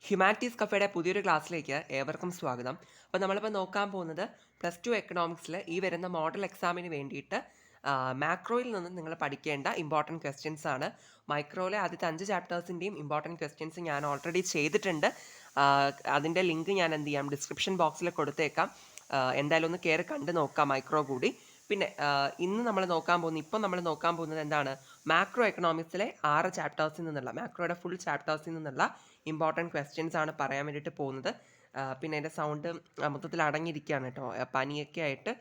Humanities കഫേയുടെ പുതിയൊരു ക്ലാസ്സിലേക്ക് ഏവർക്കും സ്വാഗതം. അപ്പോൾ നമ്മളിപ്പോൾ നോക്കാൻ പോകുന്നത് +2 എക്കണോമിക്സിൽ ഈ വരുന്ന മോഡൽ എക്സാമിന് വേണ്ടിയിട്ട് മാക്രോയിൽ നിന്ന് നിങ്ങൾ പഠിക്കേണ്ട ഇമ്പോർട്ടൻറ്റ് ക്വസ്റ്റ്യൻസ് ആണ്. മൈക്രോയിലെ ആദ്യത്തെ 5 ചാപ്റ്റേഴ്സിൻ്റെയും ഇമ്പോർട്ടൻറ്റ് ക്വസ്റ്റ്യൻസ് ഞാൻ ഓൾറെഡി ചെയ്തിട്ടുണ്ട്. അതിൻ്റെ ലിങ്ക് ഞാൻ എന്ത് ചെയ്യാം, ഡിസ്ക്രിപ്ഷൻ ബോക്സിൽ കൊടുത്തേക്കാം. എന്തായാലും ഒന്ന് കയറി കണ്ട് നോക്കാം മൈക്രോ കൂടി. പിന്നെ ഇന്ന് നമ്മൾ നോക്കാൻ പോകുന്നത് എന്താണ്, മാക്രോ എക്കണോമിക്സിലെ 6 ചാപ്റ്റേഴ്സിൽ നിന്നുള്ള, മാക്രോയുടെ ഫുൾ ചാപ്റ്റേഴ്സിൽ നിന്നുള്ള ഇമ്പോർട്ടൻറ്റ് ക്വസ്റ്റ്യൻസ് ആണ് പറയാൻ വേണ്ടിയിട്ട് പോകുന്നത്. പിന്നെ എൻ്റെ സൗണ്ട് മൊത്തത്തിൽ അടങ്ങിയിരിക്കുകയാണ് കേട്ടോ, പനിയൊക്കെ ആയിട്ട്.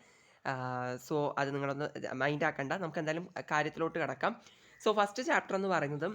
സോ അത് നിങ്ങളൊന്ന് മൈൻഡ് ആക്കണ്ട, നമുക്ക് എന്തായാലും കാര്യത്തിലോട്ട് കിടക്കാം. സോ ഫസ്റ്റ് ചാപ്റ്റർ എന്ന് പറയുന്നത്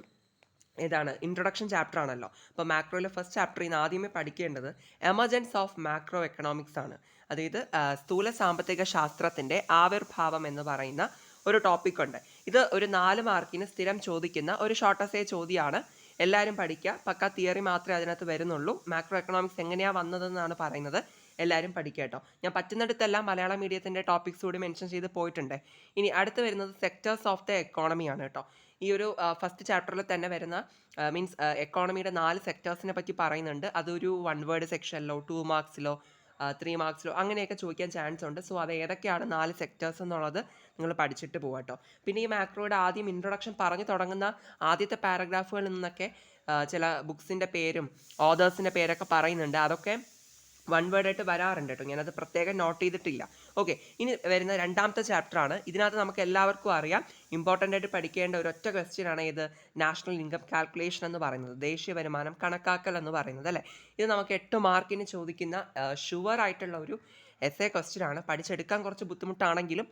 ഏതാണ്, ഇൻട്രൊഡക്ഷൻ ചാപ്റ്റർ ആണല്ലോ. അപ്പോൾ മാക്രോയിലെ ഫസ്റ്റ് ചാപ്റ്ററിൽ നിന്ന് ആദ്യമേ പഠിക്കേണ്ടത് എമർജൻസ് ഓഫ് മാക്രോ എക്കണോമിക്സ് ആണ്. അതായത് സ്ഥൂല സാമ്പത്തിക ശാസ്ത്രത്തിൻ്റെ ആവിർഭാവം എന്ന് പറയുന്ന ഒരു ടോപ്പിക് ഉണ്ട്. ഇത് ഒരു 4 മാർക്കിന് സ്ഥിരം ചോദിക്കുന്ന ഒരു ഷോർട്ട് എസ്സേ ചോദ്യമാണ്. എല്ലാവരും പഠിക്കുക, പക്ക തിയറി മാത്രമേ അതിനകത്ത് വരുന്നുള്ളൂ. മാക്രോ എക്കണോമിക്സ് എങ്ങനെയാണ് വന്നതെന്നാണ് പറയുന്നത്. എല്ലാവരും പഠിക്കുക കേട്ടോ. ഞാൻ പറ്റുന്നിടത്തെല്ലാം മലയാളം മീഡിയത്തിൻ്റെ ടോപ്പിക്സ് കൂടി മെൻഷൻ ചെയ്ത് പോയിട്ടുണ്ട്. ഇനി അടുത്ത് വരുന്നത് സെക്ടേഴ്സ് ഓഫ് ദ എക്കോണമിയാണ് കേട്ടോ. ഈ ഒരു ഫസ്റ്റ് ചാപ്റ്ററിൽ തന്നെ വരുന്ന മീൻസ് എക്കോണമിയുടെ 4 സെക്ടേഴ്സിനെ പറ്റി പറയുന്നുണ്ട്. അതൊരു 1 വേർഡ് സെക്ഷനിലോ 2 മാർക്സിലോ 3 മാർക്സിലോ അങ്ങനെയൊക്കെ ചോദിക്കാൻ ചാൻസ് ഉണ്ട്. സോ അത് ഏതൊക്കെയാണ് 4 സെക്ടേഴ്സ് എന്നുള്ളത് നിങ്ങൾ പഠിച്ചിട്ട് പോകാം കേട്ടോ. പിന്നെ ഈ മാക്രോയുടെ ആദ്യം ഇൻട്രൊഡക്ഷൻ പറഞ്ഞു തുടങ്ങുന്ന ആദ്യത്തെ പാരഗ്രാഫുകളിൽ നിന്നൊക്കെ ചില ബുക്സിൻ്റെ പേരും ഓതേഴ്സിൻ്റെ പേരൊക്കെ പറയുന്നുണ്ട്. അതൊക്കെ 1 വേർഡായിട്ട് വരാറുണ്ട് കേട്ടോ, ഞാനത് പ്രത്യേകം നോട്ട് ചെയ്തിട്ടില്ല. ഓക്കെ, ഇനി വരുന്ന രണ്ടാമത്തെ ചാപ്റ്ററാണ്. ഇതിനകത്ത് നമുക്ക് എല്ലാവർക്കും അറിയാം, ഇമ്പോർട്ടൻ്റ് ആയിട്ട് പഠിക്കേണ്ട ഒരൊറ്റ ക്വസ്റ്റ്യൻ ആണ് ഇത്, നാഷണൽ ഇൻകം കാൽക്കുലേഷൻ എന്ന് പറയുന്നത്, ദേശീയ വരുമാനം കണക്കാക്കൽ എന്ന് പറയുന്നത് അല്ലേ. ഇത് നമുക്ക് 8 മാർക്കിന് ചോദിക്കുന്ന ഷുവർ ആയിട്ടുള്ള ഒരു എസ്സേ ക്വസ്റ്റ്യൻ ആണ്. പഠിച്ചെടുക്കാൻ കുറച്ച് ബുദ്ധിമുട്ടാണെങ്കിലും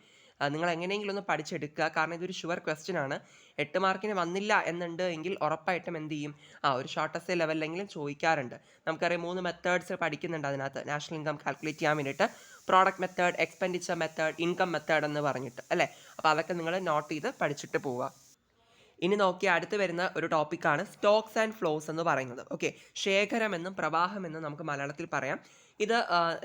നിങ്ങൾ എങ്ങനെയെങ്കിലും ഒന്ന് പഠിച്ചെടുക്കുക, കാരണം ഇതൊരു ഷുവർ ക്വസ്റ്റ്യൻ ആണ്. 8 മാർക്കിന് വന്നില്ല എന്നുണ്ട് എങ്കിൽ ഉറപ്പായിട്ടും എന്ത് ചെയ്യും, ഒരു ഷോർട്ട് എസ്സേ ലെവലിലെങ്കിലും ചോദിക്കാറുണ്ട്. നമുക്കറിയാം 3 മെത്തേഡ്സ് പഠിക്കുന്നുണ്ട് അതിനകത്ത്, നാഷണൽ ഇൻകം കാൽക്കുലേറ്റ് ചെയ്യാൻ വേണ്ടിയിട്ട്. Product method, expenditure method, income method എന്ന് പറഞ്ഞിട്ട് അല്ലേ. അപ്പോൾ അതൊക്കെ നിങ്ങൾ നോട്ട് ചെയ്ത് പഠിച്ചിട്ട് പോവുക. ഇനി നോക്കി അടുത്ത് വരുന്ന ഒരു ടോപ്പിക്കാണ് സ്റ്റോക്സ് ആൻഡ് ഫ്ലോസ് എന്ന് പറയുന്നത്. ഓക്കെ, ശേഖരമെന്നും പ്രവാഹമെന്നും നമുക്ക് മലയാളത്തിൽ പറയാം. ഇത്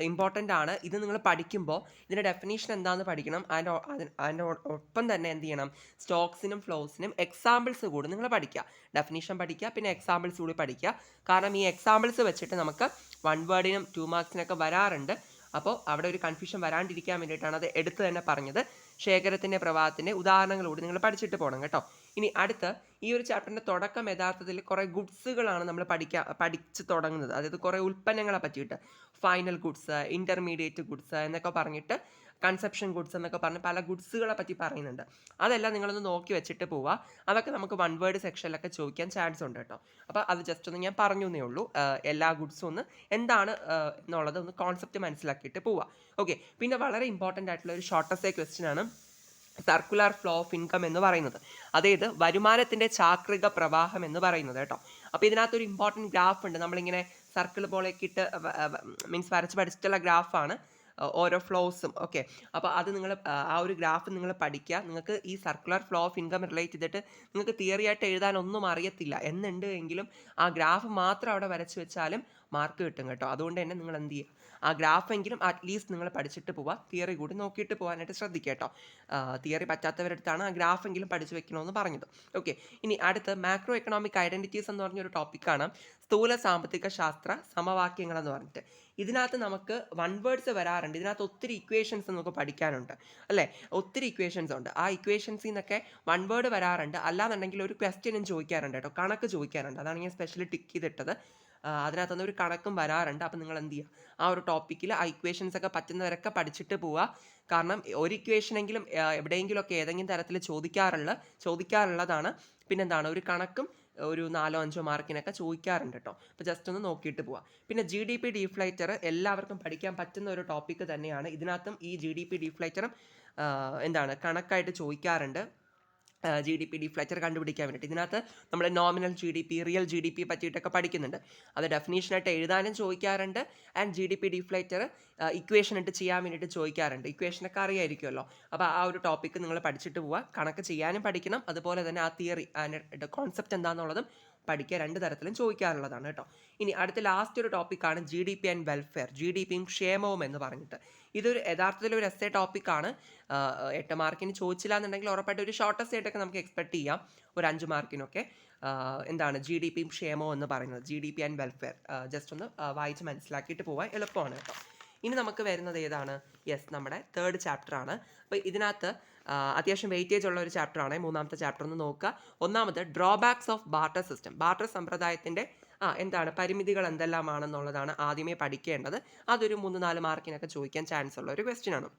ഇമ്പോർട്ടൻ്റ് ആണ്. ഇത് നിങ്ങൾ പഠിക്കുമ്പോൾ ഇതിൻ്റെ ഡെഫിനേഷൻ എന്താണെന്ന് പഠിക്കണം. അതിൻ്റെ ഒപ്പം തന്നെ എന്ത് ചെയ്യണം, സ്റ്റോക്സിനും ഫ്ലോസിനും എക്സാമ്പിൾസ് കൂടി നിങ്ങൾ പഠിക്കുക. ഡെഫിനേഷൻ പഠിക്കുക, പിന്നെ എക്സാമ്പിൾസ് കൂടി പഠിക്കുക. കാരണം ഈ എക്സാമ്പിൾസ് വെച്ചിട്ട് നമുക്ക് 1 വേർഡിനും 2 മാർക്സിനൊക്കെ വരാറുണ്ട്. അപ്പോൾ അവിടെ ഒരു കൺഫ്യൂഷൻ വരാണ്ടിരിക്കാൻ വേണ്ടിയിട്ടാണ് അത് എടുത്ത് തന്നെ പറഞ്ഞത്. ശേഖരത്തിൻ്റെ പ്രവാഹത്തിൻ്റെ ഉദാഹരണങ്ങളോട് നിങ്ങൾ പഠിച്ചിട്ട് പോകണം കേട്ടോ. ഇനി അടുത്ത് ഈ ഒരു ചാപ്റ്ററിൻ്റെ തുടക്കം യഥാർത്ഥത്തിൽ കുറേ ഗുഡ്സുകളാണ് നമ്മൾ പഠിച്ച് തുടങ്ങുന്നത്. അതായത് കുറേ ഉൽപ്പന്നങ്ങളെ പറ്റിയിട്ട്, ഫൈനൽ ഗുഡ്സ്, ഇൻ്റർമീഡിയറ്റ് ഗുഡ്സ് എന്നൊക്കെ പറഞ്ഞിട്ട്, കൺസെപ്ഷൻ ഗുഡ്സ് എന്നൊക്കെ പറഞ്ഞ് പല ഗുഡ്സുകളെ പറ്റി പറയുന്നുണ്ട്. അതെല്ലാം നിങ്ങളൊന്ന് നോക്കി വെച്ചിട്ട് പോവുക. അതൊക്കെ നമുക്ക് 1 വേർഡ് സെക്ഷനിലൊക്കെ ചോദിക്കാൻ ചാൻസ് ഉണ്ട് കേട്ടോ. അപ്പോൾ അത് ജസ്റ്റ് ഒന്ന് ഞാൻ പറഞ്ഞു എന്നേ ഉള്ളൂ. എല്ലാ ഗുഡ്സും ഒന്ന് എന്താണ് എന്നുള്ളത് ഒന്ന് കോൺസെപ്റ്റ് മനസ്സിലാക്കിയിട്ട് പോവുക. ഓക്കെ, പിന്നെ വളരെ ഇമ്പോർട്ടൻ്റ് ആയിട്ടുള്ള ഒരു ഷോർട്ട് എസ്സേ ക്വസ്റ്റ്യൻ ആണ് സർക്കുലർ ഫ്ലോ ഓഫ് ഇൻകം എന്ന് പറയുന്നത്. അതായത് വരുമാനത്തിൻ്റെ ചാക്രിക പ്രവാഹം എന്ന് പറയുന്നത് കേട്ടോ. അപ്പോൾ ഇതിനകത്തൊരു ഇമ്പോർട്ടൻറ്റ് ഗ്രാഫ് ഉണ്ട്. നമ്മളിങ്ങനെ സർക്കിൾ പോലെയൊക്കെ ഇട്ട് മീൻസ് വരച്ച് പഠിച്ചിട്ടുള്ള ഗ്രാഫാണ് ഓരോ ഫ്ലോസും. ഓക്കെ, അപ്പോൾ അത് നിങ്ങൾ ആ ഒരു ഗ്രാഫ് നിങ്ങൾ പഠിക്കുക. നിങ്ങൾക്ക് ഈ circular flow of income relate ചെയ്തിട്ട് നിങ്ങൾക്ക് തിയറി ആയിട്ട് എഴുതാനൊന്നും അറിയത്തില്ല എന്നുണ്ട് എങ്കിലും ആ ഗ്രാഫ് മാത്രം അവിടെ വരച്ച് വെച്ചാലും മാർക്ക് കിട്ടും കേട്ടോ. അതുകൊണ്ട് തന്നെ നിങ്ങൾ എന്ത് ചെയ്യുക, ആ ഗ്രാഫെങ്കിലും അറ്റ്ലീസ്റ്റ് നിങ്ങൾ പഠിച്ചിട്ട് പോവുക. തിയറി കൂടി നോക്കിയിട്ട് പോകാനായിട്ട് ശ്രദ്ധിക്കുക കേട്ടോ. തിയറി പറ്റാത്തവരടുത്താണ് ആ ഗ്രാഫെങ്കിലും പഠിച്ചു വെക്കണമെന്ന് പറഞ്ഞത്. ഓക്കെ, ഇനി അടുത്ത് മാക്രോ എക്കണോമിക് ഐഡൻറ്റിറ്റീസ് എന്ന് പറഞ്ഞൊരു ടോപ്പിക്കാണ്, സ്ഥൂല സാമ്പത്തിക ശാസ്ത്ര സമവാക്യങ്ങൾ എന്ന് പറഞ്ഞിട്ട്. ഇതിനകത്ത് നമുക്ക് 1 വേർഡ്സ് വരാറുണ്ട്. ഇതിനകത്ത് ഒത്തിരി ഇക്വേഷൻസ് നമുക്ക് പഠിക്കാനുണ്ട് അല്ലേ, ഒത്തിരി ഇക്വേഷൻസ് ഉണ്ട്. ആ ഇക്വേഷൻസിൽ നിന്നൊക്കെ 1 വേർഡ് വരാറുണ്ട്. അല്ലാന്നുണ്ടെങ്കിൽ ഒരു ക്വസ്റ്റ്യനും ചോദിക്കാറുണ്ട് കേട്ടോ, കണക്ക് ചോദിക്കാറുണ്ട്. അതാണ് ഞാൻ സ്പെഷ്യലി ടിക്ക് ചെയ്തിട്ടത്. അതിനകത്തുനിന്ന് ഒരു കണക്കും വരാറുണ്ട്. അപ്പോൾ നിങ്ങൾ എന്ത് ചെയ്യുക, ആ ഒരു ടോപ്പിക്കിൽ ആ ഇക്വേഷൻസ് ഒക്കെ പറ്റുന്നവരൊക്കെ പഠിച്ചിട്ട് പോവുക. കാരണം ഒരു ഇക്വേഷനെങ്കിലും എവിടെയെങ്കിലുമൊക്കെ ഏതെങ്കിലും തരത്തിൽ ചോദിക്കാറുള്ളതാണ്. പിന്നെന്താണ്, ഒരു കണക്കും ഒരു 4-5 മാർക്കിനൊക്കെ ചോദിക്കാറുണ്ട് കേട്ടോ. അപ്പോൾ ജസ്റ്റ് ഒന്ന് നോക്കിയിട്ട് പോവാം. പിന്നെ GDP ഡിഫ്ലേറ്റർ എല്ലാവർക്കും പഠിക്കാൻ പറ്റുന്ന ഒരു ടോപ്പിക്ക് തന്നെയാണ്. ഇതിനകത്തും ഈ GDP ഡിഫ്ലേറ്ററും എന്താണ് കണക്കായിട്ട് ചോദിക്കാറുണ്ട്. GDP ഡിഫ്ലേറ്റർ കണ്ടുപിടിക്കാൻ വേണ്ടിയിട്ട് ഇതിനകത്ത് നമ്മൾ നോമിനൽ GDP, റിയൽ GDP പറ്റിയിട്ടൊക്കെ പഠിക്കുന്നുണ്ട്. അത് ഡെഫിനേഷനായിട്ട് എഴുതാനും ചോദിക്കാറുണ്ട്. ആൻഡ് GDP ഡിഫ്ലേറ്റർ ഇക്വേഷൻ ഇട്ട് ചെയ്യാൻ വേണ്ടിയിട്ട് ചോദിക്കാറുണ്ട്. ഇക്വേഷനൊക്കെ അറിയായിരിക്കുമല്ലോ. അപ്പോൾ ആ ഒരു ടോപ്പിക്ക് നിങ്ങൾ പഠിച്ചിട്ട് പോവുക. കണക്ക് ചെയ്യാനും പഠിക്കണം, അതുപോലെ തന്നെ ആ തിയറി അതിൻ്റെ കോൺസെപ്റ്റ് എന്താണെന്നുള്ളതും പഠിക്കുക. 2 തരത്തിലും ചോദിക്കാറുള്ളതാണ് കേട്ടോ. ഇനി അടുത്ത ലാസ്റ്റ് ഒരു ടോപ്പിക്കാണ് GDP ആൻഡ് വെൽഫെയർ, GDPയും ക്ഷേമവും എന്ന് പറഞ്ഞിട്ട്. ഇതൊരു യഥാർത്ഥത്തിൽ ഒരു എസ്സേ ടോപ്പിക്കാണ്. 8 മാർക്കിന് ചോദിച്ചില്ല എന്നുണ്ടെങ്കിൽ ഉറപ്പായിട്ട് ഒരു ഷോർട്ട് എസ്സേ ആയിട്ടൊക്കെ നമുക്ക് എക്സ്പെക്ട് ചെയ്യാം, ഒരു 5 മാർക്കിനൊക്കെ. എന്താണ് GDP ക്ഷേമം എന്ന് പറയുന്നത്, GDP ആൻഡ് വെൽഫെയർ. ജസ്റ്റ് ഒന്ന് വായിച്ച് മനസ്സിലാക്കിയിട്ട് പോകാൻ എളുപ്പമാണ് കേട്ടോ. ഇനി നമുക്ക് വരുന്നത് ഏതാണ്? യെസ്, നമ്മുടെ തേർഡ് ചാപ്റ്റർ ആണ്. അപ്പോൾ ഇതിനകത്ത് അത്യാവശ്യം വെയിറ്റേജ് ഉള്ള ഒരു ചാപ്റ്ററാണ്. മൂന്നാമത്തെ ചാപ്റ്റർ ഒന്ന് നോക്കുക. ഒന്നാമത് drawbacks of barter system. Barter സമ്പ്രദായത്തിൻ്റെ എന്താണ് പരിമിതികൾ എന്തെല്ലാമാണെന്നുള്ളതാണ് ആദ്യമേ പഠിക്കേണ്ടത്. അതൊരു 3-4 മാർക്കിനൊക്കെ ചോദിക്കാൻ ചാൻസ് ഉള്ള ഒരു ക്വസ്റ്റ്യൻ ആണ്.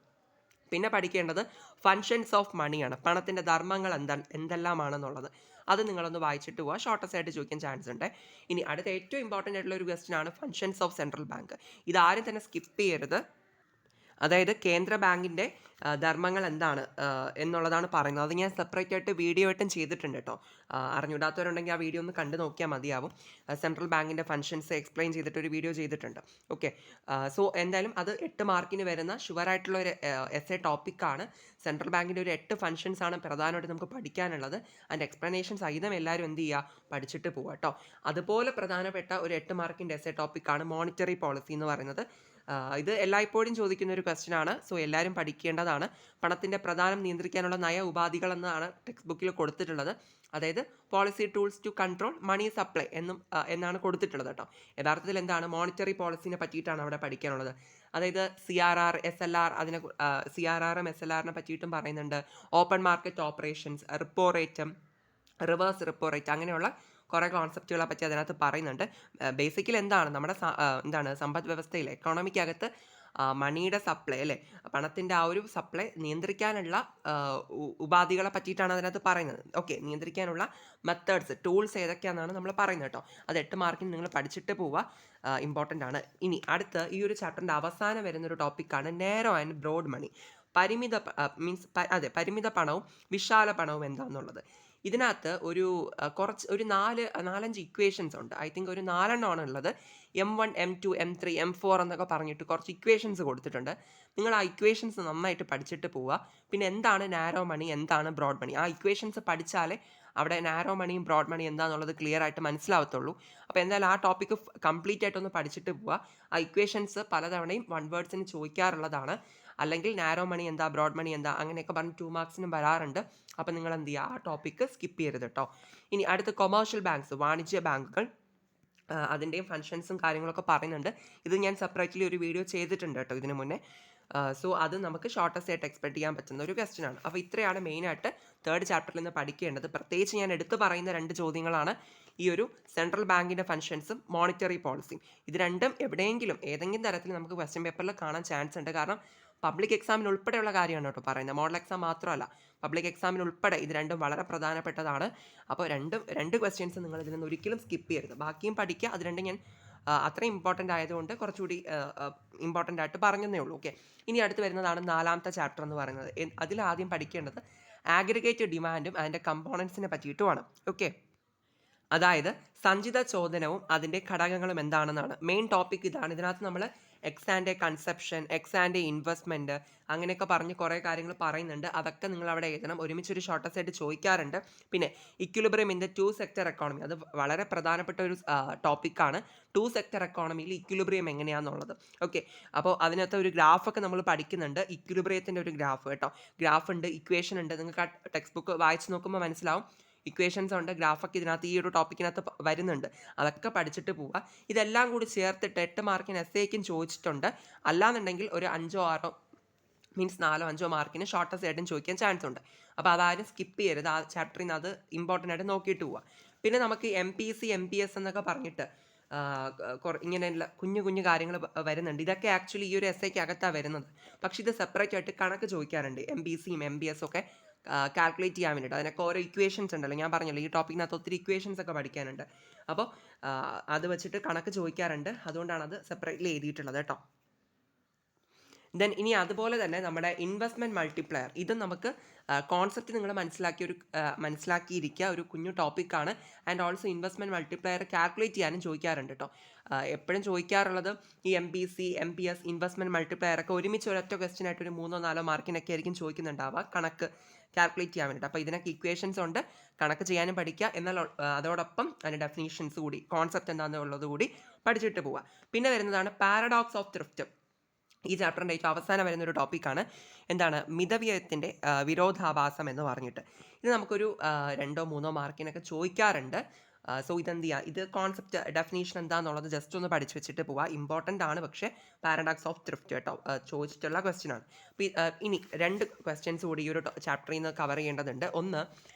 പിന്നെ പഠിക്കേണ്ടത് ഫങ്ഷൻസ് ഓഫ് മണിയാണ്. പണത്തിൻ്റെ ധർമ്മങ്ങൾ എന്തെല്ലാമാണെന്നുള്ളത് അത് നിങ്ങളൊന്ന് വായിച്ചിട്ട് പോവുക. ഷോർട്ടസ്റ്റ് ആയിട്ട് ചോദിക്കാൻ ചാൻസ് ഉണ്ട്. ഇനി അടുത്ത ഏറ്റവും ഇമ്പോർട്ടൻ്റ് ആയിട്ടുള്ള ഒരു ക്വസ്റ്റ്യൻ ആണ് ഫങ്ഷൻസ് ഓഫ് സെൻട്രൽ ബാങ്ക്. ഇതാരും തന്നെ സ്കിപ്പ് ചെയ്യരുത്. അതായത് കേന്ദ്ര ബാങ്കിൻ്റെ ധർമ്മങ്ങൾ എന്താണ് എന്നുള്ളതാണ് പറയുന്നത്. അത് ഞാൻ സെപ്പറേറ്റ് ആയിട്ട് വീഡിയോ ആയിട്ടും ചെയ്തിട്ടുണ്ട് കേട്ടോ. അറിഞ്ഞൂടാത്തവരുണ്ടെങ്കിൽ ആ വീഡിയോ ഒന്ന് കണ്ടു നോക്കിയാൽ മതിയാവും. സെൻട്രൽ ബാങ്കിൻ്റെ ഫങ്ഷൻസ് എക്സ്പ്ലെയിൻ ചെയ്തിട്ടൊരു വീഡിയോ ചെയ്തിട്ടുണ്ട്. ഓക്കെ, സോ എന്തായാലും അത് 8 മാർക്കിന് വരുന്ന ഷുവറായിട്ടുള്ള ഒരു എസ്എ ടോപ്പിക്കാണ്. സെൻട്രൽ ബാങ്കിൻ്റെ ഒരു 8 ഫങ്ഷൻസ് ആണ് പ്രധാനമായിട്ട് നമുക്ക് പഠിക്കാനുള്ളത്. അതിൻ്റെ എക്സ്പ്ലനേഷൻ സഹിതം എല്ലാവരും എന്ത് ചെയ്യുക, പഠിച്ചിട്ട് പോവുക കേട്ടോ. അതുപോലെ പ്രധാനപ്പെട്ട ഒരു 8 മാർക്കിൻ്റെ എസ്എ ടോപ്പിക്കാണ് മോണിറ്ററി പോളിസി എന്ന് പറയുന്നത്. ഇത് എല്ലായ്പ്പോഴും ചോദിക്കുന്ന ഒരു ക്വസ്റ്റ്യൻ ആണ്. സോ എല്ലാവരും പഠിക്കേണ്ടതാണ്. പണത്തിൻ്റെ പ്രധാനം നിയന്ത്രിക്കാനുള്ള നയ ഉപാധികൾ എന്നാണ് ടെക്സ്റ്റ് ബുക്കിൽ കൊടുത്തിട്ടുള്ളത്. അതായത് policy tools to control money supply എന്നാണ് കൊടുത്തിട്ടുള്ളത് കേട്ടോ. യഥാർത്ഥത്തിൽ എന്താണ് മോണിറ്ററി പോളിസിനെ പറ്റിയിട്ടാണ് അവിടെ പഠിക്കാനുള്ളത്. അതായത് CRR, SLR, CRRM SLRനെ പറ്റിയിട്ടും പറയുന്നുണ്ട്. ഓപ്പൺ മാർക്കറ്റ് ഓപ്പറേഷൻസ്, റിപ്പോ റേറ്റും റിവേഴ്സ് റിപ്പോ റേറ്റ്, അങ്ങനെയുള്ള കുറേ കോൺസെപ്റ്റുകളെ പറ്റി അതിനകത്ത് പറയുന്നുണ്ട്. ബേസിക്കലി എന്താണ് നമ്മുടെ എന്താണ് സമ്പദ് വ്യവസ്ഥയിൽ എക്കോണമിക്കകത്ത് മണിയുടെ സപ്ലൈ അല്ലേ, പണത്തിൻ്റെ ആ ഒരു സപ്ലൈ നിയന്ത്രിക്കാനുള്ള ഉപാധികളെ പറ്റിയിട്ടാണ് അതിനകത്ത് പറയുന്നത്. ഓക്കെ, നിയന്ത്രിക്കാനുള്ള മെത്തേഡ്സ്, ടൂൾസ് ഏതൊക്കെയാണെന്നാണ് നമ്മൾ പറയുന്നത് കേട്ടോ. അത് 8 മാർക്കിന് നിങ്ങൾ പഠിച്ചിട്ട് പോവുക, ഇമ്പോർട്ടൻ്റ് ആണ്. ഇനി അടുത്ത് ഈ ഒരു ചാപ്റ്ററിൻ്റെ അവസാനം വരുന്നൊരു ടോപ്പിക്കാണ് നാരോ ആൻഡ് ബ്രോഡ് മണി. പരിമിത പണവും വിശാല പണവും എന്താണെന്നുള്ളത്. ഇതിനകത്ത് ഒരു 4-5 ഇക്വേഷൻസ് ഉണ്ട്. ഐ തിങ്ക് ഒരു 4 എണ്ണമാണ് ഉള്ളത്. M1, M2, M3, M4 എന്നൊക്കെ പറഞ്ഞിട്ട് കുറച്ച് ഇക്വേഷൻസ് കൊടുത്തിട്ടുണ്ട്. നിങ്ങൾ ആ ഇക്വേഷൻസ് നന്നായിട്ട് പഠിച്ചിട്ട് പോവുക. പിന്നെ എന്താണ് നാരോ മണി, എന്താണ് ബ്രോഡ് മണി, ആ ഇക്വേഷൻസ് പഠിച്ചാലേ അവിടെ നാരോ മണിയും ബ്രോഡ് മണി എന്താണെന്നുള്ളത് ക്ലിയർ ആയിട്ട് മനസ്സിലാവത്തുള്ളൂ. അപ്പോൾ എന്തായാലും ആ ടോപ്പിക്ക് കംപ്ലീറ്റ് ആയിട്ടൊന്ന് പഠിച്ചിട്ട് പോവുക. ആ ഇക്വേഷൻസ് പലതവണയും 1 വേർഡ്സിന് ചോദിക്കാറുള്ളതാണ്. അല്ലെങ്കിൽ നാരോ മണി എന്താ, ബ്രോഡ് മണി എന്താ, അങ്ങനെയൊക്കെ പറഞ്ഞ് 2 മാർക്സിനും വരാറുണ്ട്. അപ്പോൾ നിങ്ങൾ എന്ത് ചെയ്യുക, ആ ടോപ്പിക്ക് സ്കിപ്പ് ചെയ്യരുത് കേട്ടോ. ഇനി അടുത്ത കൊമേഴ്ഷ്യൽ ബാങ്ക്സ്, വാണിജ്യ ബാങ്കുകൾ, അതിൻ്റെയും ഫങ്ഷൻസും കാര്യങ്ങളൊക്കെ പറയുന്നുണ്ട്. ഇത് ഞാൻ സെപ്പറേറ്റ്ലി ഒരു വീഡിയോ ചെയ്തിട്ടുണ്ട് കേട്ടോ ഇതിന് മുന്നേ. സോ അത് നമുക്ക് ഷോർട്ടസ്റ്റ് ആയിട്ട് എക്സ്പെക്ട് ചെയ്യാൻ പറ്റുന്ന ഒരു ക്വസ്റ്റ്യൻ ആണ്. അപ്പോൾ ഇത്രയാണ് മെയിനായിട്ട് തേർഡ് ചാപ്റ്ററിൽ നിന്ന് പഠിക്കേണ്ടത്. പ്രത്യേകിച്ച് ഞാൻ എടുത്തു പറയുന്ന 2 ചോദ്യങ്ങളാണ് ഈ ഒരു സെൻട്രൽ ബാങ്കിൻ്റെ ഫങ്ഷൻസും മോണിറ്ററി പോളിസിയും. ഇത് രണ്ടും എവിടെയെങ്കിലും ഏതെങ്കിലും തരത്തിൽ നമുക്ക് ക്വസ്റ്റ്യൻ പേപ്പറിൽ കാണാൻ ചാൻസ് ഉണ്ട്. കാരണം പബ്ലിക് എക്സാമിന് ഉൾപ്പെടെയുള്ള കാര്യമാണ് കേട്ടോ പറയുന്നത്. മോഡൽ എക്സാം മാത്രമല്ല, പബ്ലിക് എക്സാമിന് ഉൾപ്പെടെ ഇത് രണ്ടും വളരെ പ്രധാനപ്പെട്ടതാണ്. അപ്പോൾ രണ്ട് ക്വസ്റ്റ്യൻസ് നിങ്ങൾ ഇതിൽ നിന്ന് ഒരിക്കലും സ്കിപ്പ് ചെയ്യരുത്. ബാക്കിയും പഠിക്കുക. അത് രണ്ടും ഞാൻ അത്രയും ഇമ്പോർട്ടൻ്റ് ആയതുകൊണ്ട് കുറച്ചുകൂടി ഇമ്പോർട്ടൻ്റ് ആയിട്ട് പറഞ്ഞതേ ഉള്ളൂ. ഓക്കെ, ഇനി അടുത്ത് വരുന്നതാണ് 4ാമത്തെ ചാപ്റ്റർ എന്ന് പറയുന്നത്. അതിൽ ആദ്യം പഠിക്കേണ്ടത് ആഗ്രിഗേറ്റ് ഡിമാൻഡും അതിൻ്റെ കമ്പോണൻസിനെ പറ്റിയിട്ടുമാണ്. ഓക്കെ, അതായത് സഞ്ചിത ചോദനവും അതിൻ്റെ ഘടകങ്ങളും എന്താണെന്നാണ് മെയിൻ ടോപ്പിക്. ഇതാണ്. ഇതിനകത്ത് നമ്മൾ എക്സാൻ്റെ കൺസെപ്ഷൻ, എക്സാൻ്റെ ഇൻവെസ്റ്റ്മെൻറ്റ്, അങ്ങനെയൊക്കെ പറഞ്ഞ് കുറേ കാര്യങ്ങൾ പറയുന്നുണ്ട്. അതൊക്കെ നിങ്ങൾ അവിടെ എഴുതണം. ഒരുമിച്ചൊരു ഷോർട്ടസ്റ്റ് ആയിട്ട് ചോദിക്കാറുണ്ട്. പിന്നെ equilibrium in the 2 sector economy, അത് വളരെ പ്രധാനപ്പെട്ട ഒരു ടോപ്പിക്കാണ്. 2 സെക്ടർ എക്കോണമിയിൽ ഇക്വിലിബ്രിയം എങ്ങനെയാണെന്നുള്ളത്. ഓക്കെ, അപ്പോൾ അതിനകത്ത് ഒരു ഗ്രാഫൊക്കെ നമ്മൾ പഠിക്കുന്നുണ്ട്. ഇക്വിലിബ്രിയത്തിൻ്റെ ഒരു ഗ്രാഫ് കേട്ടോ. ഗ്രാഫ് ഉണ്ട്, ഇക്വേഷൻ ഉണ്ട്. നിങ്ങൾക്ക് ആ ടെക്സ്റ്റ് ബുക്ക് വായിച്ച് നോക്കുമ്പോൾ മനസ്സിലാവും. ഇക്വേഷൻസ് ഉണ്ട്, ഗ്രാഫൊക്കെ ഇതിനകത്ത് ഈ ഒരു ടോപ്പിക്കിനകത്ത് വരുന്നുണ്ട്. അതൊക്കെ പഠിച്ചിട്ട് പോവുക. ഇതെല്ലാം കൂടി ചേർത്തിട്ട് 8 മാർക്കിന് എസ്സേക്കും ചോദിച്ചിട്ടുണ്ട്. അല്ലാന്നുണ്ടെങ്കിൽ ഒരു 5-6 മീൻസ് 4-5 മാർക്കിന് ഷോർട്ടസ്റ്റ് ആയിട്ടും ചോദിക്കാൻ ചാൻസ് ഉണ്ട്. അപ്പോൾ അതാരും സ്കിപ്പ് ചെയ്യരുത്. ആ ചാപ്റ്ററിൽ നിന്ന് അത് ഇമ്പോർട്ടൻ്റ് ആയിട്ട് നോക്കിയിട്ട് പോവുക. പിന്നെ നമുക്ക് MPC, MPS എന്നൊക്കെ പറഞ്ഞിട്ട് ഇങ്ങനെയുള്ള കുഞ്ഞു കാര്യങ്ങൾ വരുന്നുണ്ട്. ഇതൊക്കെ ആക്ച്വലി ഈ ഒരു എസ്സേക്ക് അകത്താണ് വരുന്നത്. പക്ഷേ ഇത് സെപ്പറേറ്റ് ആയിട്ട് കണക്ക് ചോദിക്കാറുണ്ട്. MPCയും MPS ഒക്കെ കാൽക്കുലേറ്റ് ചെയ്യാൻ വേണ്ടിയിട്ട്. അതിനൊക്കെ ഓരോ ഇക്വേഷൻസ് ഉണ്ടല്ലോ. ഞാൻ പറഞ്ഞല്ലോ ഈ ടോപ്പിക്കിനകത്ത് ഒത്തിരി ഇക്വേഷൻസ് ഒക്കെ പഠിക്കാനുണ്ട്. അപ്പോൾ അത് വെച്ചിട്ട് കണക്ക് ചോദിക്കാറുണ്ട്. അതുകൊണ്ടാണ് അത് സെപ്പറേറ്റ്ലി എഴുതിയിട്ടുള്ളത് കേട്ടോ. ദെൻ ഇനി അതുപോലെ തന്നെ നമ്മുടെ ഇൻവെസ്റ്റ്മെൻറ്റ് മൾട്ടിപ്ലയർ, ഇതും നമുക്ക് കോൺസെപ്റ്റ് നിങ്ങൾ മനസ്സിലാക്കിയിരിക്കുക. ഒരു കുഞ്ഞു ടോപ്പിക്കാണ്. And also investment multiplier calculate ചെയ്യാനും ചോദിക്കാറുണ്ട് കേട്ടോ. എപ്പോഴും ചോദിക്കാറുള്ളത് ഈ MPC, MPS, ഇൻവെസ്റ്റ്മെൻറ്റ് മൾട്ടിപ്ലയർ ഒക്കെ ഒരുമിച്ച് ഒരൊറ്റ ക്വസ്റ്റ്യൻ ആയിട്ട് ഒരു 3-4 മാർക്കിനൊക്കെ ആയിരിക്കും ചോദിക്കുന്നുണ്ടാവുക കണക്ക് കാൽക്കുലേറ്റ് ചെയ്യാൻ വേണ്ടിയിട്ട്. അപ്പോൾ ഇതിനൊക്കെ ഇക്വേഷൻസ് ഉണ്ട്, കണക്ക് ചെയ്യാനും പഠിക്കുക. എന്നാൽ അതോടൊപ്പം അതിൻ്റെ ഡെഫിനീഷൻസ് കൂടി, കോൺസെപ്റ്റ് എന്താണെന്നുള്ളത് കൂടി പഠിച്ചിട്ട് പോവുക. പിന്നെ വരുന്നതാണ് പാരഡോക്സ് ഓഫ് ത്രിഫ്റ്റ്. ഈ ചാപ്റ്ററിൻ്റെ ഏറ്റവും അവസാനം വരുന്ന ഒരു ടോപ്പിക്കാണ് എന്താണ് മിതവ്യയത്തിൻ്റെ വിരോധാഭാസം എന്ന് പറഞ്ഞിട്ട്. ഇത് നമുക്കൊരു 2-3 മാർക്കിനൊക്കെ ചോദിക്കാറുണ്ട്. സോ ഇതെന്ത് ചെയ്യുക, ഇത് കോൺസെപ്റ്റ് ഡെഫിനേഷൻ എന്താണെന്നുള്ളത് ജസ്റ്റ് ഒന്ന് പഠിച്ച് വെച്ചിട്ട് പോവുക. ഇമ്പോർട്ടൻ്റ് ആണ്, പക്ഷേ പാരഡോക്സ് ഓഫ് ത്രിഫ്റ്റ് കേട്ടോ ചോദിച്ചിട്ടുള്ള ക്വസ്റ്റ്യൻ ആണ്. ഇനി 2 ക്വസ്റ്റ്യൻസ് കൂടി ഈ ഒരു ചാപ്റ്ററിൽ നിന്ന് കവർ ചെയ്യേണ്ടതുണ്ട്. ഒന്ന്,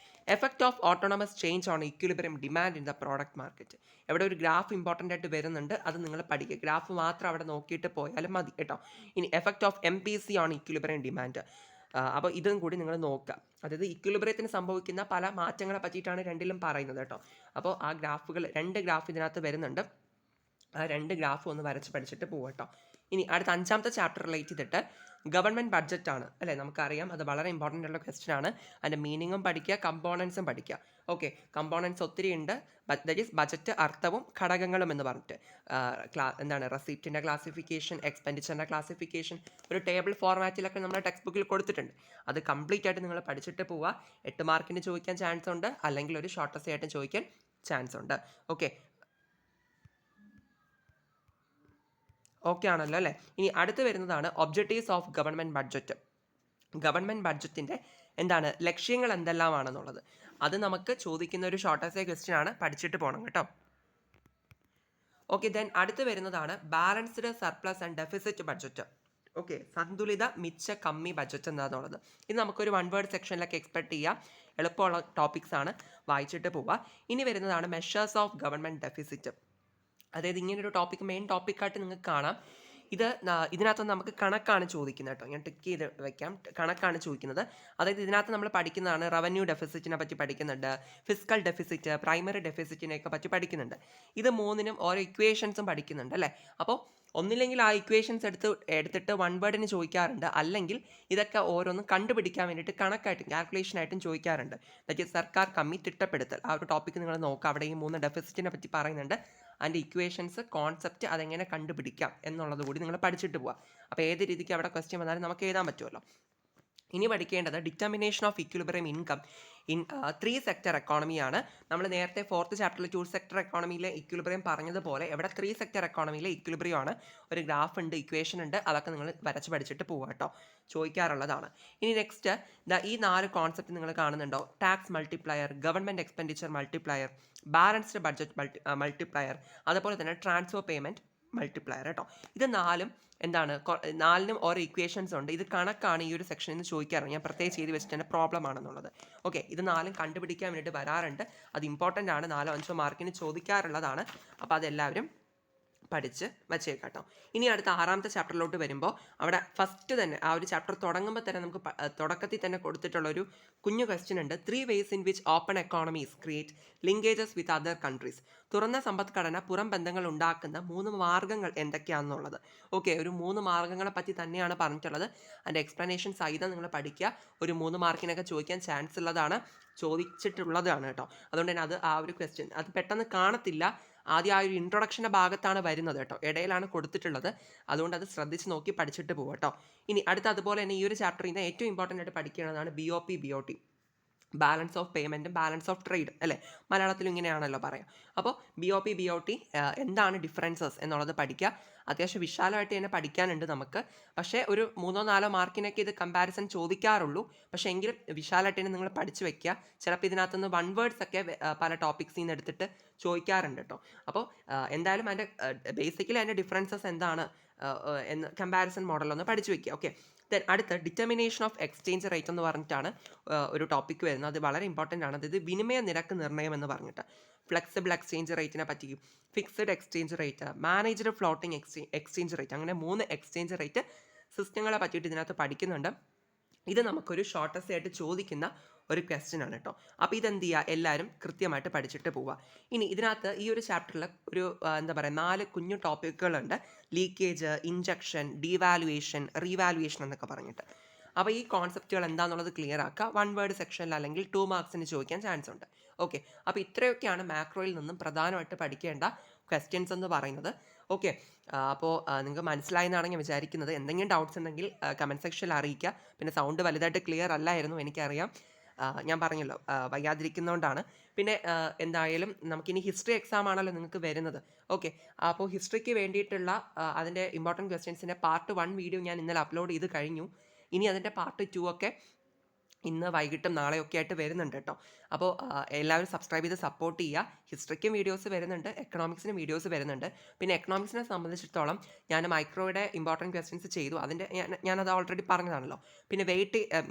effect of autonomous change on equilibrium demand in the product market. ഇവിടെ ഒരു ഗ്രാഫ് ഇമ്പോർട്ടൻ്റ് ആയിട്ട് വരുന്നുണ്ട്, അത് നിങ്ങൾ പഠിക്കുക. ഗ്രാഫ് മാത്രം അവിടെ നോക്കിയിട്ട് പോയാലും മതി കേട്ടോ. ഇനി effect of MPC on equilibrium demand, അപ്പോൾ ഇതും കൂടി നിങ്ങൾ നോക്കുക. അതായത് ഇക്വിലിബ്രിയത്തിന് സംഭവിക്കുന്ന പല മാറ്റങ്ങളെ പറ്റിയിട്ടാണ് രണ്ടിലും പറയുന്നത് കേട്ടോ. അപ്പോൾ ആ ഗ്രാഫുകൾ 2 ഗ്രാഫ് ഇതിനകത്ത് വരുന്നുണ്ട്. ആ 2 ഗ്രാഫ് ഒന്ന് വരച്ച് പഠിച്ചിട്ട് പോകട്ടോ. ഇനി അടുത്ത 5ാമത്തെ ചാപ്റ്റർ റിലേറ്റ് ചെയ്തിട്ട് ഗവൺമെൻറ് ബഡ്ജറ്റാണ് അല്ലേ. നമുക്കറിയാം അത് വളരെ ഇമ്പോർട്ടൻ്റ് ഉള്ള ക്വസ്റ്റ്യൻ ആണ്. അതിൻ്റെ മീനിങ്ങും പഠിക്കുക, കമ്പോണൻസും പഠിക്കുക. ഓക്കെ, കമ്പോണൻസ് ഒത്തിരി ഉണ്ട്. ദറ്റ് ഈസ് ബജറ്റ്, അർത്ഥവും ഘടകങ്ങളും എന്ന് പറഞ്ഞിട്ട് എന്താണ് റെസിപ്റ്റിൻ്റെ ക്ലാസിഫിക്കേഷൻ, എക്സ്പെൻഡിച്ചറിൻ്റെ ക്ലാസിഫിക്കേഷൻ ഒരു ടേബിൾ ഫോർമാറ്റിലൊക്കെ നമ്മുടെ ടെക്സ്റ്റ് ബുക്കിൽ കൊടുത്തിട്ടുണ്ട്. അത് കംപ്ലീറ്റ് ആയിട്ട് നിങ്ങൾ പഠിച്ചിട്ട് പോവുക. 8 മാർക്കിന് ചോദിക്കാൻ ചാൻസ് ഉണ്ട്, അല്ലെങ്കിൽ ഒരു ഷോർട്ട് എസ്സേ ആയിട്ട് ചോദിക്കാൻ ചാൻസ് ഉണ്ട്. ഓക്കെ ആണല്ലോ അല്ലേ. ഇനി അടുത്ത് വരുന്നതാണ് objectives of government budget. Government ബഡ്ജറ്റിൻ്റെ എന്താണ് ലക്ഷ്യങ്ങൾ എന്തെല്ലാമാണെന്നുള്ളത് അത് നമുക്ക് ചോദിക്കുന്ന ഒരു ഷോർട്ട് എസ്സേ ക്വസ്റ്റ്യൻ ആണ്, പഠിച്ചിട്ട് പോകണം കേട്ടോ. ഓക്കെ, ദെൻ അടുത്ത് വരുന്നതാണ് balanced surplus and deficit budget. Okay, സന്തുലിത മിച്ച കമ്മി ബഡ്ജറ്റ് എന്താണെന്നുള്ളത് ഇത് നമുക്കൊരു 1 വേർഡ് സെക്ഷനിലൊക്കെ എക്സ്പെക്ട് ചെയ്യാം. എളുപ്പമുള്ള ടോപ്പിക്സ് ആണ്, വായിച്ചിട്ട് പോവുക. ഇനി വരുന്നതാണ് മെഷേഴ്സ് ഓഫ് ഗവൺമെൻറ് ഡെഫിസിറ്റ്. അതായത് ഇങ്ങനൊരു ടോപ്പിക് മെയിൻ ടോപ്പിക്കായിട്ട് നിങ്ങൾക്ക് കാണാം. ഇതിനകത്ത് നമുക്ക് കണക്കാണ് ചോദിക്കുന്നത് കേട്ടോ. ഞാൻ ടിക്ക് ചെയ്ത് വെക്കാം, കണക്കാണ് ചോദിക്കുന്നത്. അതായത് ഇതിനകത്ത് നമ്മൾ പഠിക്കുന്നതാണ് റവന്യൂ ഡെഫിസിറ്റിനെ പറ്റി പഠിക്കുന്നുണ്ട്, ഫിസ്ക്കൽ ഡെഫിസിറ്റ്, പ്രൈമറി ഡെഫിസിറ്റിനെയൊക്കെ പറ്റി പഠിക്കുന്നുണ്ട്. ഇത് 3നും ഓരോ ഇക്വേഷൻസും പഠിക്കുന്നുണ്ട് അല്ലേ. അപ്പോൾ ഒന്നില്ലെങ്കിൽ ആ ഇക്വേഷൻസ് എടുത്തിട്ട് 1 വേർഡിന് ചോദിക്കാറുണ്ട്, അല്ലെങ്കിൽ ഇതൊക്കെ ഓരോന്നും കണ്ടുപിടിക്കാൻ വേണ്ടിയിട്ട് കണക്കായിട്ടും കാൽക്കുലേഷനായിട്ടും ചോദിക്കാറുണ്ട്. ദാറ്റ് ഈസ് സർക്കാർ കമ്മി, തിട്ടപ്പെടുത്തൽ. ആ ഒരു ടോപ്പിക്ക് നിങ്ങൾ നോക്കുക. അവിടെ ഈ 3 ഡെഫിസിറ്റിനെ പറ്റി പറയുന്നുണ്ട്. അതിൻ്റെ ഇക്വേഷൻസ്, കോൺസെപ്റ്റ്, അതെങ്ങനെ കണ്ടുപിടിക്കാം എന്നുള്ളത് കൂടി നിങ്ങൾ പഠിച്ചിട്ട് പോവുക. അപ്പോൾ ഏത് രീതിക്ക് അവിടെ ക്വസ്റ്റ്യൻ വന്നാലും നമുക്ക് എഴുതാൻ പറ്റുമല്ലോ. ഇനി പഠിക്കേണ്ടത് determination of equilibrium income in 3 sector എക്കോണമിയാണ്. നമ്മൾ നേരത്തെ 4th ചാപ്റ്ററിൽ 2 സെക്ടർ എക്കോണമിയിലെ ഇക്വിലിബ്രിയം പറഞ്ഞതുപോലെ ഇവിടെ 3 സെക്ടർ എക്കോണമിയിലെ ഇക്വിലിബ്രിയം ആണ്. ഒരു ഗ്രാഫ് ഉണ്ട്, ഇക്വേഷൻ ഉണ്ട്, അതൊക്കെ നിങ്ങൾ വരച്ച് പഠിച്ചിട്ട് പോവുക കേട്ടോ, ചോദിക്കാറുള്ളതാണ്. ഇനി നെക്സ്റ്റ് ഈ 4 കോൺസെപ്റ്റ് നിങ്ങൾ കാണുന്നുണ്ടോ? Tax multiplier, government expenditure multiplier, balanced budget multiplier, അതുപോലെ തന്നെ ട്രാൻസ്ഫർ പേയ്മെൻറ്റ് മൾട്ടിപ്ലയർ കേട്ടോ. ഇത് 4നും എന്താണ് 4നും ഓരോ ഇക്വേഷൻസ് ഉണ്ട്. ഇത് കണക്കാണ് ഈ ഒരു സെക്ഷനിൽ നിന്ന് ചോദിക്കാറുണ്ട്. ഞാൻ പ്രത്യേകിച്ച് ചെയ്ത് വെച്ചിട്ട് പ്രോബ്ലം ആണെന്നുള്ളത്. ഓക്കെ, ഇത് 4നും കണ്ടുപിടിക്കാൻ വേണ്ടിയിട്ട് വരാറുണ്ട്. അത് ഇമ്പോർട്ടൻ്റ് ആണ്, 4-5 മാർക്കിന് ചോദിക്കാറുള്ളതാണ്. അപ്പോൾ അതെല്ലാവരും പഠിച്ച് വച്ചേക്കാട്ടോ. ഇനി അടുത്ത 6ാമത്തെ ചാപ്റ്ററിലോട്ട് വരുമ്പോൾ അവിടെ ഫസ്റ്റ് തന്നെ ആ ഒരു ചാപ്റ്റർ തുടങ്ങുമ്പോൾ തന്നെ നമുക്ക് തുടക്കത്തിൽ തന്നെ കൊടുത്തിട്ടുള്ളൊരു കുഞ്ഞു ക്വസ്റ്റ്യൻ ഉണ്ട്. 3 ways in which open economies create linkages with other countries. തുറന്ന സമ്പദ്ഘടന പുറം ബന്ധങ്ങൾ ഉണ്ടാക്കുന്ന 3 മാർഗ്ഗങ്ങൾ എന്തൊക്കെയാണെന്നുള്ളത്. ഓക്കെ, ഒരു 3 മാർഗ്ഗങ്ങളെ പറ്റി തന്നെയാണ് പറഞ്ഞിട്ടുള്ളത്. അതിൻ്റെ എക്സ്പ്ലനേഷൻ സഹിതം നിങ്ങൾ പഠിക്കുക. ഒരു 3 മാർക്കിനൊക്കെ ചോദിക്കാൻ ചാൻസ് ഉള്ളതാണ്, ചോദിച്ചിട്ടുള്ളതാണ് കേട്ടോ. അതുകൊണ്ട് തന്നെ അത് ആ ഒരു ക്വസ്റ്റ്യൻ അത് പെട്ടെന്ന് കാണത്തില്ല. ആദ്യം ആ ഒരു ഇൻട്രൊഡക്ഷൻ്റെ ഭാഗത്താണ് വരുന്നത് കേട്ടോ, ഇടയിലാണ് കൊടുത്തിട്ടുള്ളത്. അതുകൊണ്ട് അത് ശ്രദ്ധിച്ച് നോക്കി പഠിച്ചിട്ട് പോകും കേട്ടോ. ഇനി അടുത്ത അതുപോലെ തന്നെ ഈ ഒരു ചാപ്റ്ററിൽ നിന്ന് ഏറ്റവും ഇമ്പോർട്ടൻ്റ് ആയിട്ട് പഠിക്കേണ്ടതാണ് BOP, ബാലൻസ് ഓഫ് പേയ്മെൻറ്റും ബാലൻസ് ഓഫ് ട്രേഡ് അല്ലേ, മലയാളത്തിലും ഇങ്ങനെയാണല്ലോ പറയാം. അപ്പോൾ BOP എന്താണ് ഡിഫറൻസസ് എന്നുള്ളത് പഠിക്കുക. അത്യാവശ്യം വിശാലമായിട്ട് തന്നെ പഠിക്കാനുണ്ട് നമുക്ക്. പക്ഷേ ഒരു 3-4 മാർക്കിനൊക്കെ ഇത് കമ്പാരിസൺ ചോദിക്കാറുള്ളൂ. പക്ഷേ എങ്കിലും വിശാലമായിട്ട് തന്നെ നിങ്ങൾ പഠിച്ചു വെക്കുക. ചിലപ്പോൾ ഇതിനകത്തുനിന്ന് 1 വേർഡ്സ് ഒക്കെ പല ടോപ്പിക്സിൽ നിന്ന് എടുത്തിട്ട് ചോദിക്കാറുണ്ട് കേട്ടോ. അപ്പോൾ എന്തായാലും അതിൻ്റെ ബേസിക്കലി അതിൻ്റെ ഡിഫറൻസസ് എന്താണ് എന്ന് കമ്പാരിസൺ മോഡലൊന്ന് പഠിച്ചു വെക്കുക. ഓക്കെ, ദെൻ അടുത്ത ഡിറ്റർമിനേഷൻ ഓഫ് എക്സ്ചേഞ്ച് റേറ്റ് എന്ന് പറഞ്ഞിട്ടാണ് ഒരു ടോപ്പിക്ക് വരുന്നത്. അത് വളരെ ഇമ്പോർട്ടൻ്റ് ആണ്. അതായത് വിനിമയ നിരക്ക് നിർണ്ണയം എന്ന് പറഞ്ഞിട്ട് ഫ്ലെക്സിബിൾ എക്സ്ചേഞ്ച് റേറ്റിനെ പറ്റിയും fixed exchange rate, managed floating exchange rate, അങ്ങനെ 3 എക്സ്ചേഞ്ച് റേറ്റ് സിസ്റ്റങ്ങളെ പറ്റിയിട്ട് ഇതിനകത്ത് പഠിക്കുന്നുണ്ട്. ഇത് നമുക്കൊരു ഷോർട്ട് എസ്സേ ആയിട്ട് ചോദിക്കുന്ന ഒരു ക്വസ്റ്റ്യൻ ആണ് കേട്ടോ. അപ്പോൾ ഇതെന്ത് ചെയ്യുക, എല്ലാവരും കൃത്യമായിട്ട് പഠിച്ചിട്ട് പോവുക. ഇനി ഇതിനകത്ത് ഈ ഒരു ചാപ്റ്ററിൽ ഒരു 4 കുഞ്ഞു ടോപ്പിക്കുകളുണ്ട്. ലീക്കേജ്, ഇൻജക്ഷൻ, ഡീവാലുവേഷൻ, റീവാലുവേഷൻ എന്നൊക്കെ പറഞ്ഞിട്ട്. അപ്പോൾ ഈ കോൺസെപ്റ്റുകൾ എന്താണെന്നുള്ളത് ക്ലിയർ ആക്കുക. 1 വേർഡ് സെക്ഷനിൽ അല്ലെങ്കിൽ 2 മാർക്സിന് ചോദിക്കാൻ ചാൻസ് ഉണ്ട്. ഓക്കെ, അപ്പോൾ ഇത്രയൊക്കെയാണ് മാക്രോയിൽ നിന്നും പ്രധാനമായിട്ട് പഠിക്കേണ്ട ക്വസ്റ്റ്യൻസ് എന്ന് പറയുന്നത്. ഓക്കെ, അപ്പോൾ നിങ്ങൾക്ക് മനസ്സിലായെന്നാണ് ഞാൻ വിചാരിക്കുന്നത്. എന്തെങ്കിലും ഡൗട്ട്സ് ഉണ്ടെങ്കിൽ കമൻറ്റ് സെക്ഷനിൽ അറിയിക്കുക. പിന്നെ സൗണ്ട് വലുതായിട്ട് ക്ലിയർ അല്ലായിരുന്നു എനിക്കറിയാം. ഞാൻ പറഞ്ഞല്ലോ വയ്യാതിരിക്കുന്നതുകൊണ്ടാണ്. പിന്നെ എന്തായാലും നമുക്കിനി ഹിസ്റ്ററി എക്സാം ആണല്ലോ നിങ്ങൾക്ക് വരുന്നത്. ഓക്കെ. അപ്പോൾ ഹിസ്റ്ററിക്ക് വേണ്ടിയിട്ടുള്ള അതിൻ്റെ ഇമ്പോർട്ടൻറ്റ് ക്വസ്റ്റ്യൻസിൻ്റെ പാർട്ട് 1 വീഡിയോ ഞാൻ ഇന്നലെ അപ്ലോഡ് ചെയ്ത് കഴിഞ്ഞു. ഇനി അതിൻ്റെ പാർട്ട് 2 ഒക്കെ ഇന്ന് വൈകിട്ടും നാളെയൊക്കെ ആയിട്ട് വരുന്നുണ്ട് കേട്ടോ. അപ്പോൾ എല്ലാവരും സബ്സ്ക്രൈബ് ചെയ്ത് സപ്പോർട്ട് ചെയ്യുക. ഹിസ്റ്ററിക്കും വീഡിയോസ് വരുന്നുണ്ട്, എക്കണോമിക്സിനും വീഡിയോസ് വരുന്നുണ്ട്. പിന്നെ എക്കണോമിക്സിനെ സംബന്ധിച്ചിടത്തോളം ഞാൻ മൈക്രോയുടെ ഇമ്പോർട്ടൻറ്റ് ക്വസ്റ്റ്യൻസ് ചെയ്തു. അതിൻ്റെ ഞാനത് ഓൾറെഡി പറഞ്ഞതാണല്ലോ. പിന്നെ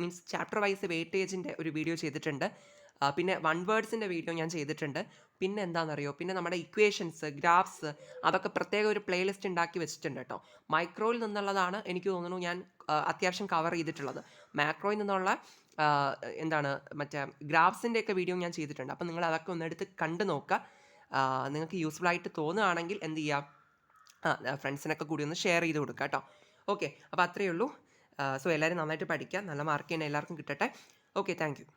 മീൻസ് ചാപ്റ്റർ വൈസ് വെയിറ്റേജിൻ്റെ ഒരു വീഡിയോ ചെയ്തിട്ടുണ്ട്. പിന്നെ വൺ വേർഡ്സിൻ്റെ വീഡിയോ ഞാൻ ചെയ്തിട്ടുണ്ട്. പിന്നെ എന്താണെന്നറിയോ, പിന്നെ നമ്മുടെ ഇക്വേഷൻസ്, ഗ്രാഫ്സ്, അതൊക്കെ പ്രത്യേക ഒരു പ്ലേലിസ്റ്റ് ഉണ്ടാക്കി വെച്ചിട്ടുണ്ട് കേട്ടോ. മൈക്രോയിൽ നിന്നുള്ളതാണ് എനിക്ക് തോന്നുന്നു ഞാൻ അത്യാവശ്യം കവർ ചെയ്തിട്ടുള്ളത്. മാക്രോയിൽ നിന്നുള്ള എന്താണ് മറ്റേ ഗ്രാഫ്സിൻ്റെയൊക്കെ വീഡിയോ ഞാൻ ചെയ്തിട്ടുണ്ട്. അപ്പോൾ നിങ്ങൾ അതൊക്കെ ഒന്ന് എടുത്ത് കണ്ടു നോക്കുക. നിങ്ങൾക്ക് യൂസ്ഫുൾ ആയിട്ട് തോന്നുകയാണെങ്കിൽ എന്ത് ചെയ്യുക, ഫ്രണ്ട്സിനൊക്കെ കൂടി ഒന്ന് ഷെയർ ചെയ്ത് കൊടുക്കുക കേട്ടോ. ഓക്കെ, അപ്പോൾ അത്രയേ ഉള്ളൂ. സോ എല്ലാവരും നന്നായിട്ട് പഠിക്കുക, നല്ല മാർക്ക് തന്നെ എല്ലാവർക്കും കിട്ടട്ടെ. Okay, thank you.